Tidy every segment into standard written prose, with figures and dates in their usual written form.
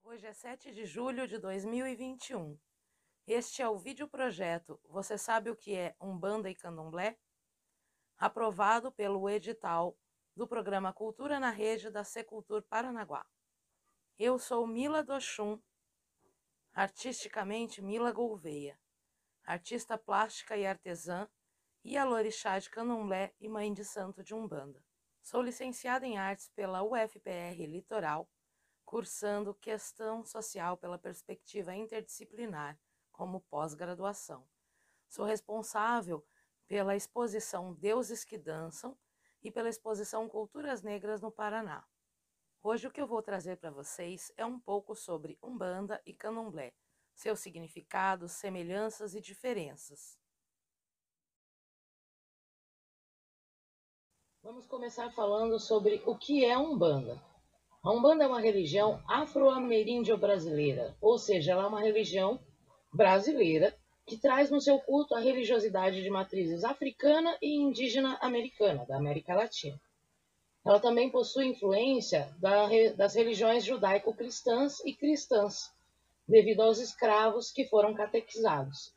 Hoje é 7 de julho de 2021. Este é o videoprojeto Você Sabe o que é Umbanda e Candomblé? Aprovado pelo edital do programa Cultura na Rede da Secultur Paranaguá. Eu sou Mila Doxum, artisticamente Mila Gouveia, artista plástica e artesã e alorixá de Candomblé e mãe de santo de Umbanda. Sou licenciada em artes pela UFPR Litoral, cursando Questão Social pela Perspectiva Interdisciplinar, como pós-graduação. Sou responsável pela exposição Deuses que Dançam e pela exposição Culturas Negras no Paraná. Hoje o que eu vou trazer para vocês é um pouco sobre Umbanda e Candomblé, seus significados, semelhanças e diferenças. Vamos começar falando sobre o que é Umbanda. A Umbanda é uma religião afro-ameríndio brasileira, ou seja, ela é uma religião brasileira que traz no seu culto a religiosidade de matrizes africana e indígena americana, da América Latina. Ela também possui influência das religiões judaico-cristãs e cristãs, devido aos escravos que foram catequizados.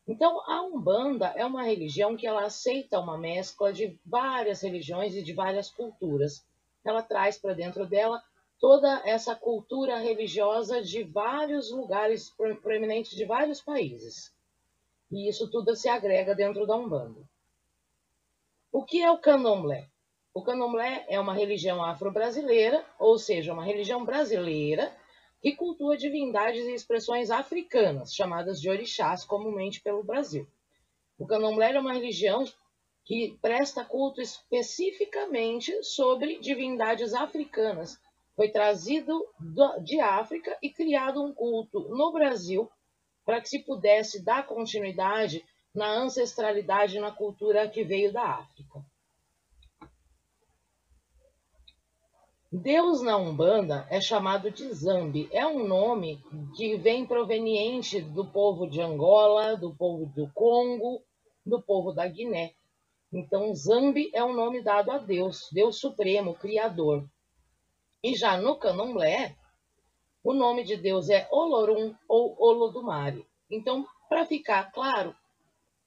Então, a Umbanda é uma religião que ela aceita uma mescla de várias religiões e de várias culturas. Ela traz para dentro dela toda essa cultura religiosa de vários lugares proeminentes de vários países. E isso tudo se agrega dentro da Umbanda. O que é o Candomblé? O Candomblé é uma religião afro-brasileira, ou seja, uma religião brasileira que cultua divindades e expressões africanas, chamadas de orixás comumente pelo Brasil. O Candomblé é uma religião que presta culto especificamente sobre divindades africanas. Foi trazido de África e criado um culto no Brasil para que se pudesse dar continuidade na ancestralidade e na cultura que veio da África. Deus na Umbanda é chamado de Zambi. É um nome que vem proveniente do povo de Angola, do povo do Congo, do povo da Guiné. Então, Zambi é um nome dado a Deus, Deus Supremo, Criador. E já no Candomblé, o nome de Deus é Olorum ou Olodumare. Então, para ficar claro,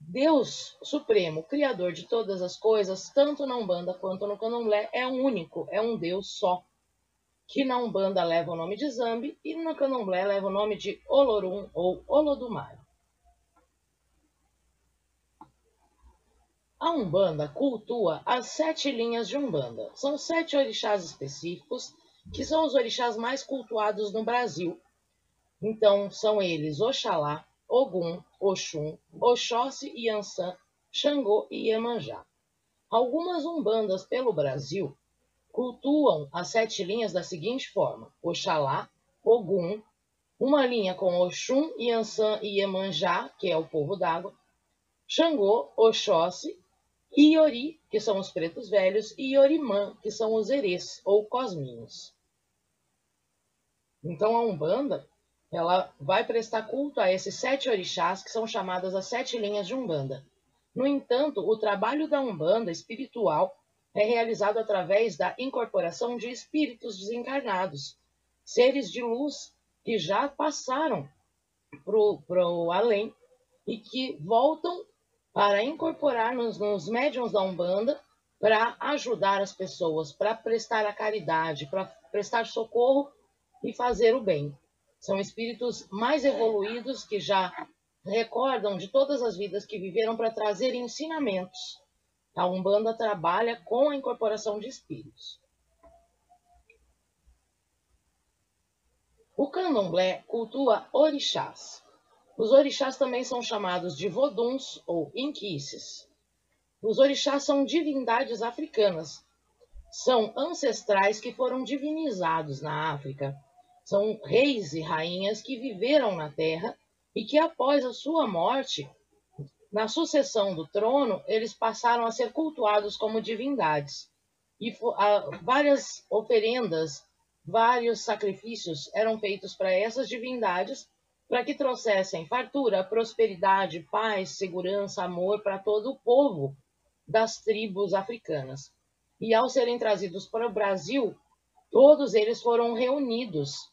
Deus Supremo, Criador de todas as coisas, tanto na Umbanda quanto no Candomblé, é um único, é um Deus só, que na Umbanda leva o nome de Zambi e no Candomblé leva o nome de Olorum ou Olodumare. A Umbanda cultua as 7 linhas de Umbanda. São 7 orixás específicos, que são os orixás mais cultuados no Brasil. Então, são eles Oxalá, Ogum, Oxum, Oxóssi, Iansã, Xangô e Iemanjá. Algumas Umbandas pelo Brasil cultuam as 7 linhas da seguinte forma: Oxalá, Ogum, uma linha com Oxum, Iansã e Iemanjá, que é o povo d'água, Xangô, Oxóssi, Iori, que são os pretos velhos, e Iorimã, que são os erês, ou cosminhos. Então, a Umbanda, ela vai prestar culto a esses 7 orixás, que são chamadas as 7 linhas de Umbanda. No entanto, o trabalho da Umbanda espiritual é realizado através da incorporação de espíritos desencarnados, seres de luz que já passaram para o além e que voltam para incorporar nos médiuns da Umbanda para ajudar as pessoas, para prestar a caridade, para prestar socorro e fazer o bem. São espíritos mais evoluídos que já recordam de todas as vidas que viveram para trazer ensinamentos. A Umbanda trabalha com a incorporação de espíritos. O Candomblé cultua orixás. Os orixás também são chamados de voduns ou inquices. Os orixás são divindades africanas. São ancestrais que foram divinizados na África. São reis e rainhas que viveram na terra e que, após a sua morte, na sucessão do trono, eles passaram a ser cultuados como divindades. E várias oferendas, vários sacrifícios eram feitos para essas divindades para que trouxessem fartura, prosperidade, paz, segurança, amor para todo o povo das tribos africanas. E ao serem trazidos para o Brasil, todos eles foram reunidos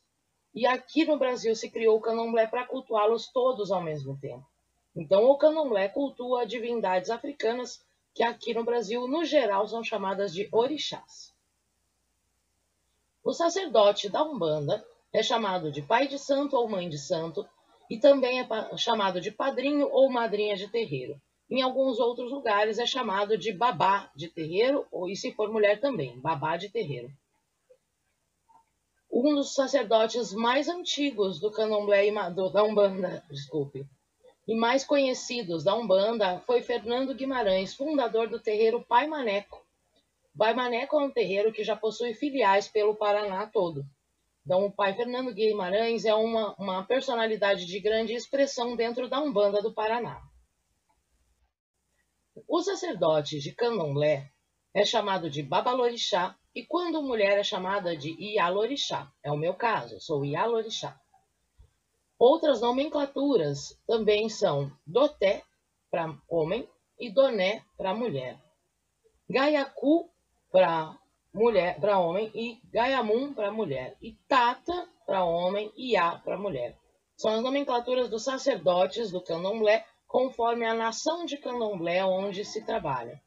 E aqui no Brasil se criou o candomblé para cultuá-los todos ao mesmo tempo. Então, o candomblé cultua divindades africanas que aqui no Brasil, no geral, são chamadas de orixás. O sacerdote da Umbanda é chamado de pai de santo ou mãe de santo e também é chamado de padrinho ou madrinha de terreiro. Em alguns outros lugares é chamado de babá de terreiro, ou, e se for mulher também, babá de terreiro. Um dos sacerdotes mais antigos do candomblé da Umbanda, e mais conhecidos da Umbanda foi Fernando Guimarães, fundador do terreiro Pai Maneco. Pai Maneco é um terreiro que já possui filiais pelo Paraná todo. Então, o pai Fernando Guimarães é uma personalidade de grande expressão dentro da Umbanda do Paraná. O sacerdote de candomblé é chamado de babalorixá e quando mulher é chamada de ialorixá. É o meu caso, sou ialorixá. Outras nomenclaturas também são doté para homem e doné para mulher. Gaiacu para mulher, para homem, e Gaiamum para mulher, e Tata para homem e Iá para mulher. São as nomenclaturas dos sacerdotes do candomblé conforme a nação de candomblé onde se trabalha.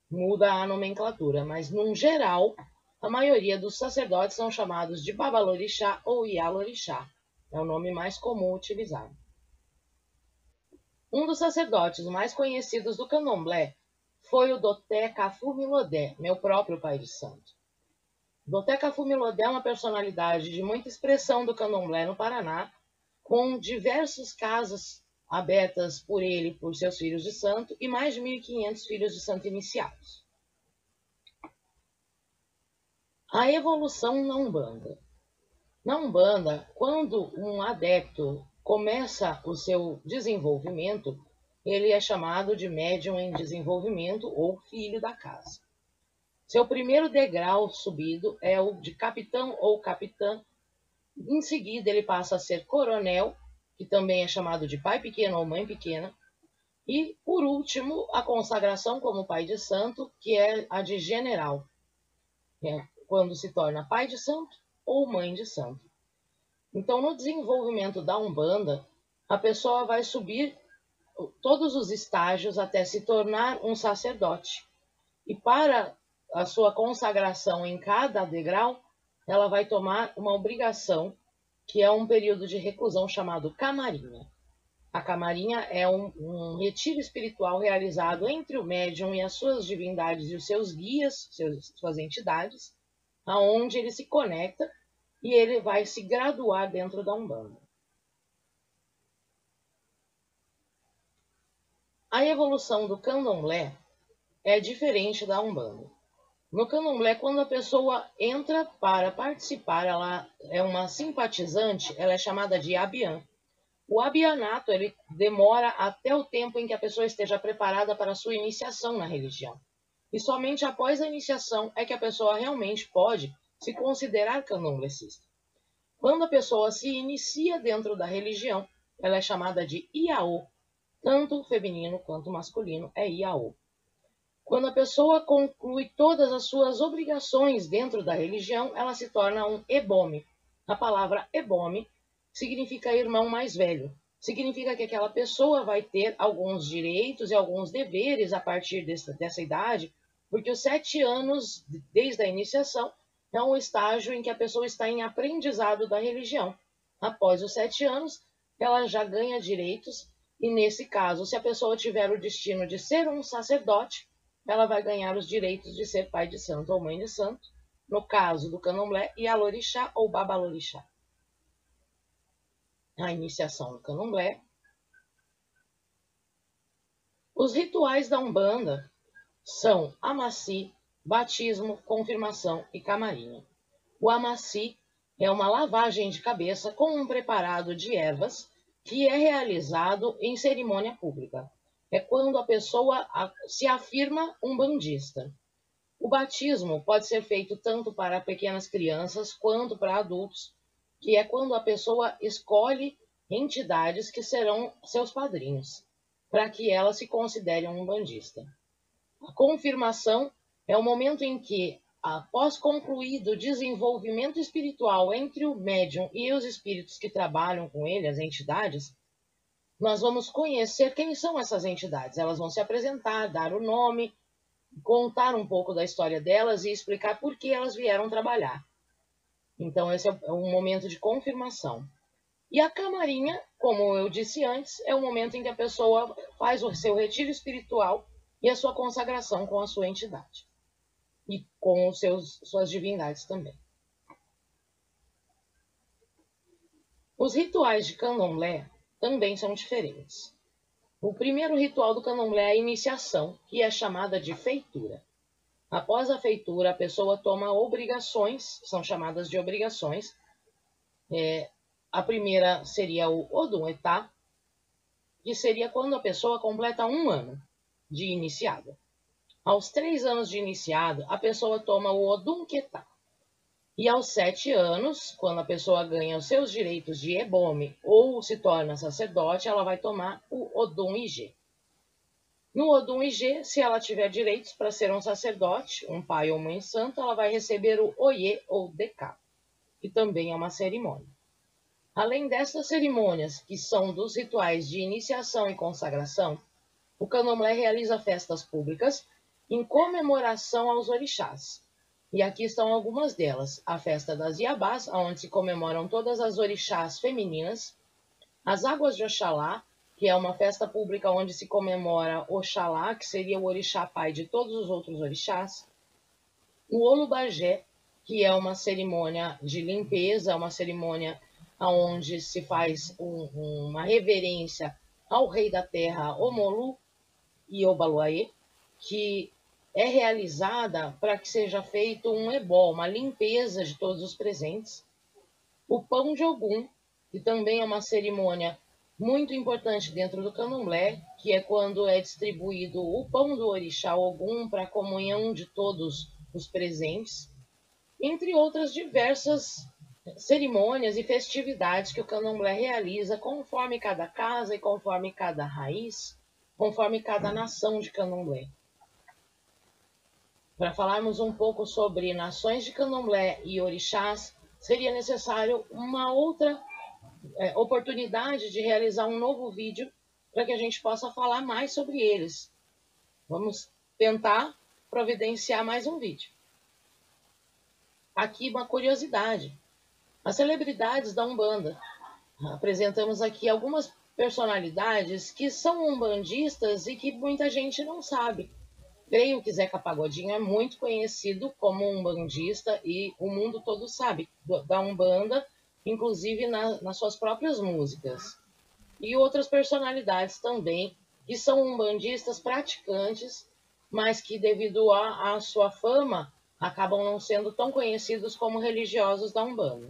Muda a nomenclatura, mas, no geral, a maioria dos sacerdotes são chamados de babalorixá ou ialorixá. É o nome mais comum utilizado. Um dos sacerdotes mais conhecidos do candomblé foi o Doté Cafu Milodé, meu próprio pai de santo. Doté Cafu Milodé é uma personalidade de muita expressão do candomblé no Paraná, com diversas casas abertas por ele por seus filhos de santo e mais de 1.500 filhos de santo iniciados. A evolução na Umbanda. Na Umbanda, quando um adepto começa o seu desenvolvimento, ele é chamado de médium em desenvolvimento ou filho da casa. Seu primeiro degrau subido é o de capitão ou capitã. Em seguida, ele passa a ser coronel, que também é chamado de pai pequeno ou mãe pequena. E, por último, a consagração como pai de santo, que é a de general, quando se torna pai de santo ou mãe de santo. Então, no desenvolvimento da Umbanda, a pessoa vai subir todos os estágios até se tornar um sacerdote. E para a sua consagração em cada degrau, ela vai tomar uma obrigação, que é um período de reclusão chamado camarinha. A camarinha é um retiro espiritual realizado entre o médium e as suas divindades e os seus guias, suas entidades, aonde ele se conecta e ele vai se graduar dentro da Umbanda. A evolução do candomblé é diferente da Umbanda. No candomblé, quando a pessoa entra para participar, ela é uma simpatizante, ela é chamada de abiã. O abianato, ele demora até o tempo em que a pessoa esteja preparada para a sua iniciação na religião. E somente após a iniciação é que a pessoa realmente pode se considerar candomblessista. Quando a pessoa se inicia dentro da religião, ela é chamada de iaô. Tanto feminino quanto masculino é iaô. Quando a pessoa conclui todas as suas obrigações dentro da religião, ela se torna um ebome. A palavra ebome significa irmão mais velho. Significa que aquela pessoa vai ter alguns direitos e alguns deveres a partir dessa idade, porque os 7 anos desde a iniciação é um estágio em que a pessoa está em aprendizado da religião. Após os 7 anos, ela já ganha direitos e, nesse caso, se a pessoa tiver o destino de ser um sacerdote, ela vai ganhar os direitos de ser pai de santo ou mãe de santo, no caso do candomblé, ialorixá ou babalorixá. A iniciação do candomblé. Os rituais da Umbanda são amaci, batismo, confirmação e camarinha. O amaci é uma lavagem de cabeça com um preparado de ervas que é realizado em cerimônia pública. É quando a pessoa se afirma umbandista. O batismo pode ser feito tanto para pequenas crianças quanto para adultos, que é quando a pessoa escolhe entidades que serão seus padrinhos, para que ela se considere um umbandista. A confirmação é o momento em que após concluído o desenvolvimento espiritual entre o médium e os espíritos que trabalham com ele, as entidades, nós vamos conhecer quem são essas entidades. Elas vão se apresentar, dar o nome, contar um pouco da história delas e explicar por que elas vieram trabalhar. Então, esse é um momento de confirmação. E a camarinha, como eu disse antes, é o momento em que a pessoa faz o seu retiro espiritual e a sua consagração com a sua entidade. E com suas divindades também. Os rituais de candomblé também são diferentes. O primeiro ritual do candomblé é a iniciação, que é chamada de feitura. Após a feitura, a pessoa toma obrigações, são chamadas de obrigações. A primeira seria o Odum Etá, que seria quando a pessoa completa 1 ano de iniciada. Aos 3 anos de iniciado, a pessoa toma o Odum Ketá. E aos 7 anos, quando a pessoa ganha os seus direitos de ebome ou se torna sacerdote, ela vai tomar o Odum Ijê. No Odum Ijê, se ela tiver direitos para ser um sacerdote, um pai ou mãe santa, ela vai receber o Oyê ou Decá, que também é uma cerimônia. Além dessas cerimônias, que são dos rituais de iniciação e consagração, o candomblé realiza festas públicas em comemoração aos orixás. E aqui estão algumas delas. A festa das Iabás, onde se comemoram todas as orixás femininas. As Águas de Oxalá, que é uma festa pública onde se comemora Oxalá, que seria o orixá pai de todos os outros orixás. O Olubagé, que é uma cerimônia de limpeza, uma cerimônia onde se faz uma reverência ao rei da terra, Omolu e Obaluaê, que é realizada para que seja feito um ebó, uma limpeza de todos os presentes. O Pão de Ogum, que também é uma cerimônia muito importante dentro do candomblé, que é quando é distribuído o pão do orixá Ogum para a comunhão de todos os presentes, entre outras diversas cerimônias e festividades que o candomblé realiza conforme cada casa e conforme cada raiz, conforme cada nação de candomblé. Para falarmos um pouco sobre nações de candomblé e orixás, seria necessário uma outra oportunidade de realizar um novo vídeo para que a gente possa falar mais sobre eles. Vamos tentar providenciar mais um vídeo. Aqui uma curiosidade. As celebridades da Umbanda. Apresentamos aqui algumas personalidades que são umbandistas e que muita gente não sabe. Creio que Zeca Pagodinho é muito conhecido como umbandista e o mundo todo sabe da Umbanda, inclusive nas suas próprias músicas. E outras personalidades também, que são umbandistas praticantes, mas que devido à sua fama, acabam não sendo tão conhecidos como religiosos da Umbanda.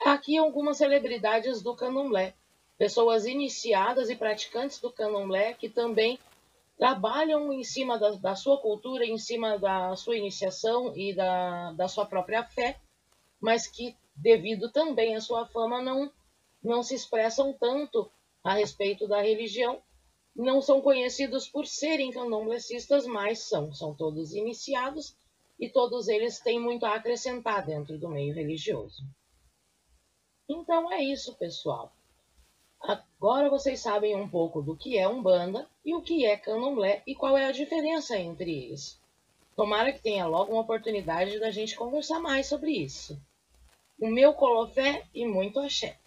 Aqui algumas celebridades do candomblé, pessoas iniciadas e praticantes do candomblé que também trabalham em cima da sua cultura, em cima da sua iniciação e da sua própria fé, mas que, devido também à sua fama, não se expressam tanto a respeito da religião, não são conhecidos por serem candomblecistas, mas são todos iniciados e todos eles têm muito a acrescentar dentro do meio religioso. Então é isso, pessoal. Agora vocês sabem um pouco do que é Umbanda e o que é Candomblé e qual é a diferença entre eles. Tomara que tenha logo uma oportunidade da gente conversar mais sobre isso. O meu colofé e muito axé.